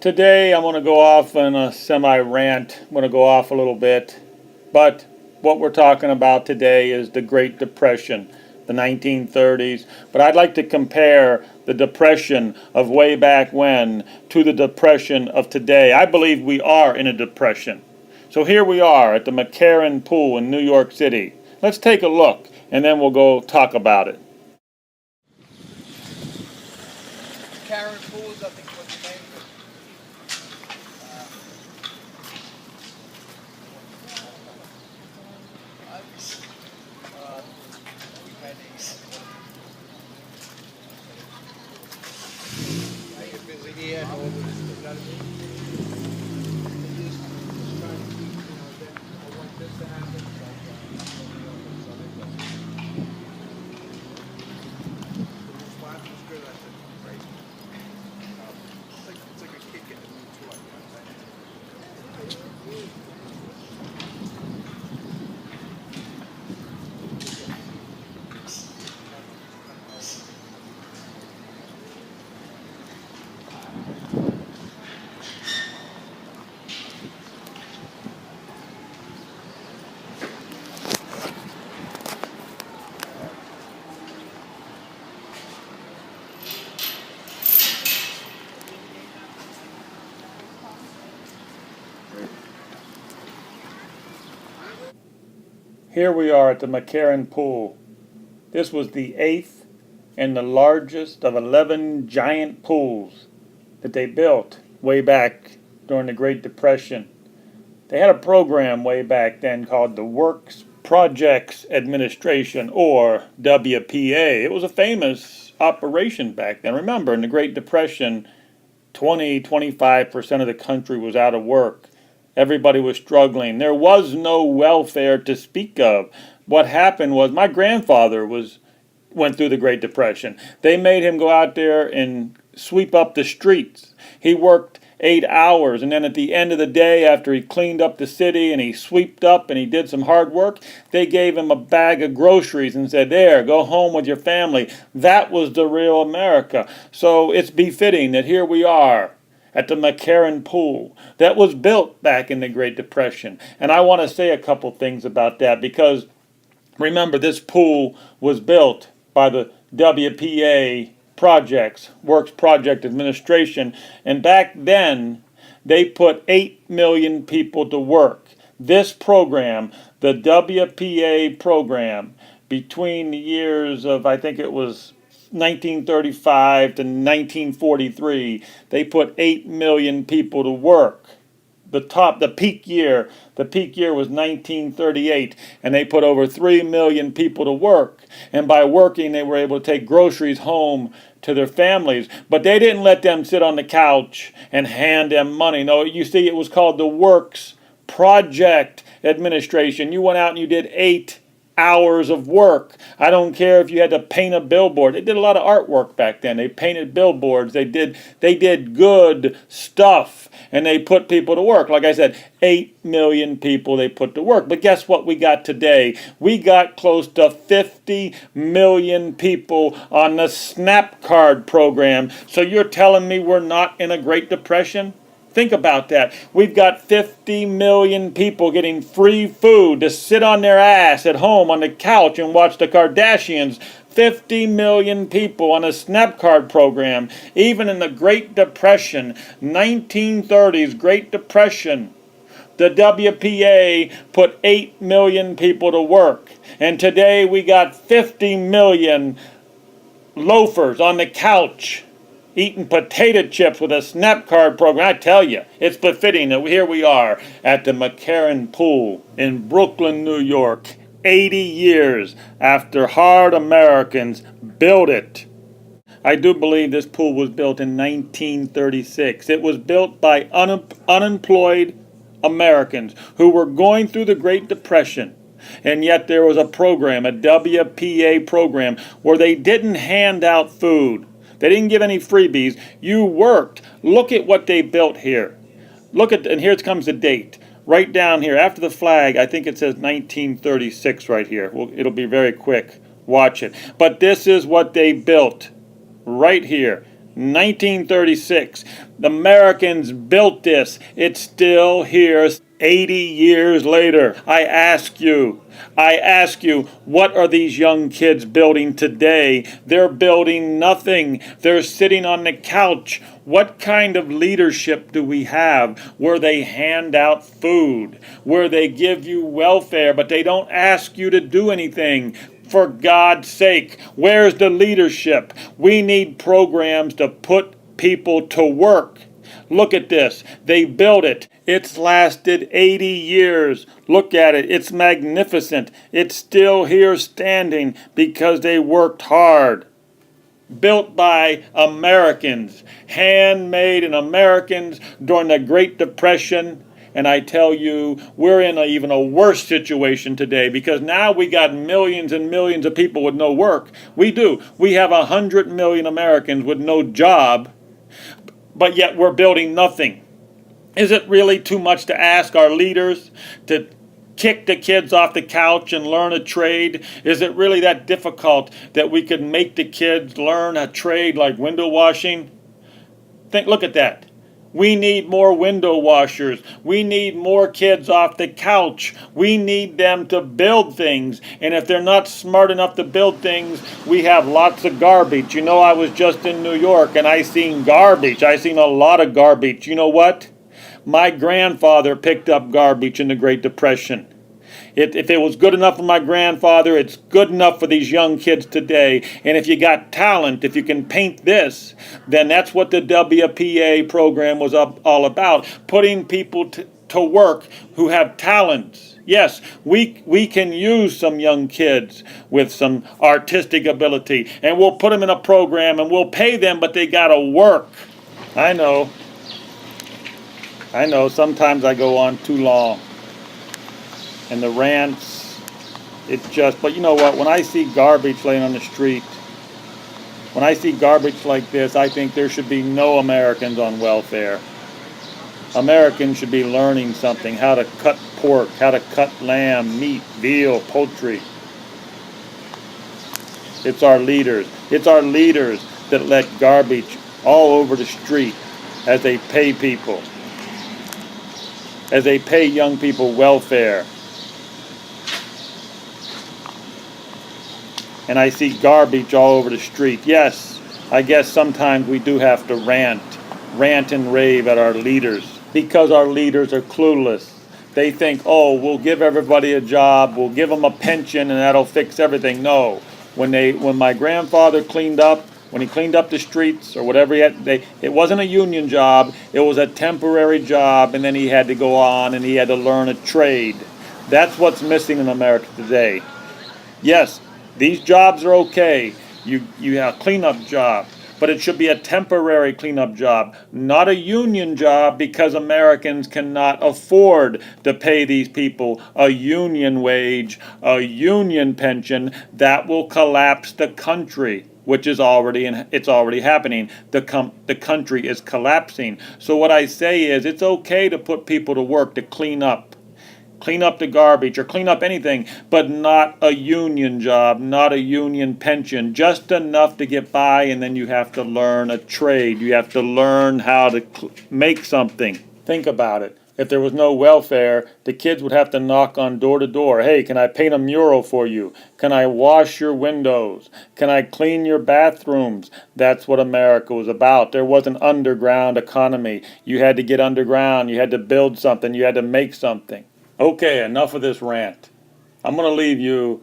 Today I'm going to go off on a semi-rant. I'm going to go off a little bit. But what we're talking about today is the Great Depression, the 1930s. But I'd like to compare the depression of way back when to the depression of today. I believe we are in a depression. So here we are at the McCarren Pool in New York City. Let's take a look and then we'll go talk about it. McCarren Pool is, I think, what's the name of it. I get busy here. I want this to happen. It's like a kick in the new toy, you know what I'm saying? Here we are at the McCarren Pool. This was the 8th and the largest of 11 giant pools that they built way back during the Great Depression. They had a program way back then called the Works Projects Administration, or WPA. It was a famous operation back then. Remember, in the Great Depression, 25% of the country was out of work. Everybody was struggling. There was no welfare to speak of. What happened was my grandfather went through the Great Depression. They made him go out there and sweep up the streets. He worked 8 hours, and then at the end of the day, after he cleaned up the city and he swept up and he did some hard work, they gave him a bag of groceries and said, "There, go home with your family." That was the real America. So it's befitting that here we are at the McCarren Pool that was built back in the Great Depression. And I want to say a couple things about that, because remember, this pool was built by the WPA projects, Works Project Administration, and back then they put 8 million people to work. This program, the WPA program, between the years of, I think it was 1935 to 1943, they put 8 million people to work. The peak year was 1938, and they put over 3 million people to work. And by working, they were able to take groceries home to their families. But they didn't let them sit on the couch and hand them money. No, you see, it was called the Works Project Administration. You went out and you did 8 hours of work. I don't care if you had to paint a billboard. They did a lot of artwork back then. They painted billboards. They did good stuff, and they put people to work. Like I said, 8 million people they put to work. But guess what we got today? We got close to 50 million people on the SNAP card program. So you're telling me we're not in a Great Depression? Think about that. We've got 50 million people getting free food to sit on their ass at home on the couch and watch the Kardashians. 50 million people on a SNAP card program. Even in the Great Depression, 1930s Great Depression, the WPA put 8 million people to work. And today we got 50 million loafers on the couch eating potato chips with a SNAP card program. I tell you, it's befitting that here we are at the McCarren Pool in Brooklyn, New York, 80 years after hard Americans built it. I do believe this pool was built in 1936. It was built by unemployed Americans who were going through the Great Depression. And yet there was a program, a WPA program, where they didn't hand out food. They didn't give any freebies. You worked. Look at what they built here. And here comes the date. Right down here, after the flag, I think it says 1936 right here. Well, it'll be very quick. Watch it. But this is what they built right here. 1936. The Americans built this. It's still here 80 years later. I ask you, what are these young kids building today? They're building nothing. They're sitting on the couch. What kind of leadership do we have where they hand out food, where they give you welfare, but they don't ask you to do anything? For God's sake, where's the leadership? We need programs to put people to work. Look at this. They built it. It's lasted 80 years. Look at it. It's magnificent. It's still here standing because they worked hard. Built by Americans, handmade in Americans during the Great Depression. And I tell you, we're in even a worse situation today because now we got millions and millions of people with no work. We do. We have 100 million Americans with no job, but yet we're building nothing. Is it really too much to ask our leaders to kick the kids off the couch and learn a trade? Is it really that difficult that we could make the kids learn a trade like window washing? Look at that. We need more window washers. We need more kids off the couch. We need them to build things. And if they're not smart enough to build things, we have lots of garbage. You know, I was just in New York and I seen garbage. I seen a lot of garbage. You know what? My grandfather picked up garbage in the Great Depression. If it was good enough for my grandfather, it's good enough for these young kids today. And if you got talent, if you can paint this, then that's what the WPA program was all about. Putting people to work who have talents. Yes, we can use some young kids with some artistic ability, and we'll put them in a program and we'll pay them, but they got to work. I know, sometimes I go on too long. And the rants, it's just, but you know what, when I see garbage laying on the street, when I see garbage like this, I think there should be no Americans on welfare. Americans should be learning something, how to cut pork, how to cut lamb, meat, veal, poultry. It's our leaders. It's our leaders that let garbage all over the street as they pay people, as they pay young people welfare. And I see garbage all over the street. Yes, I guess sometimes we do have to rant and rave at our leaders because our leaders are clueless. They think, oh, we'll give everybody a job, we'll give them a pension, and that'll fix everything. No, when my grandfather cleaned up, when he cleaned up the streets or whatever he had, it wasn't a union job, it was a temporary job, and then he had to go on and he had to learn a trade. That's what's missing in America today. Yes, these jobs are okay. You have a cleanup job, but it should be a temporary cleanup job, not a union job, because Americans cannot afford to pay these people a union wage, a union pension. That will collapse the country, which is it's already happening. The country is collapsing. So what I say is it's okay to put people to work to clean up the garbage or clean up anything, but not a union job, not a union pension, just enough to get by, and then you have to learn a trade. You have to learn how to make something. Think about it. If there was no welfare, the kids would have to knock on door to door. Hey, can I paint a mural for you? Can I wash your windows? Can I clean your bathrooms? That's what America was about. There was an underground economy. You had to get underground. You had to build something. You had to make something. Okay, enough of this rant. I'm going to leave you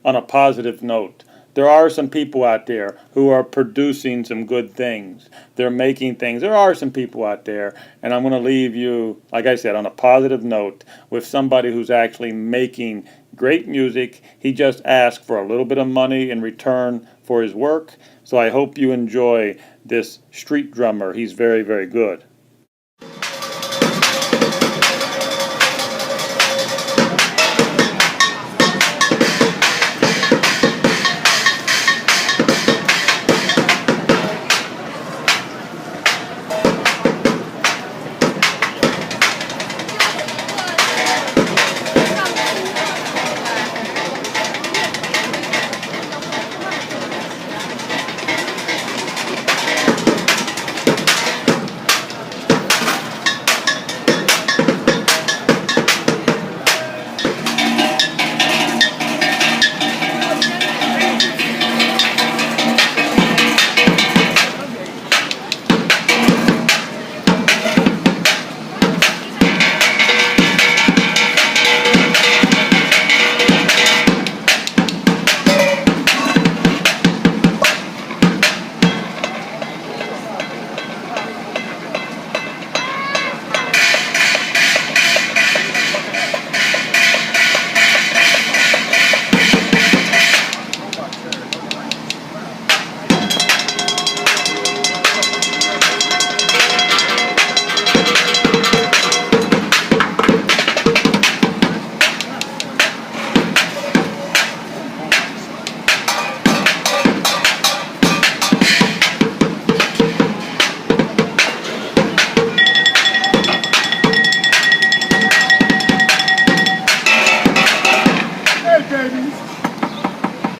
on a positive note. There are some people out there who are producing some good things. They're making things. There are some people out there, and I'm going to leave you, like I said, on a positive note with somebody who's actually making great music. He just asked for a little bit of money in return for his work, so I hope you enjoy this street drummer. He's very, very good.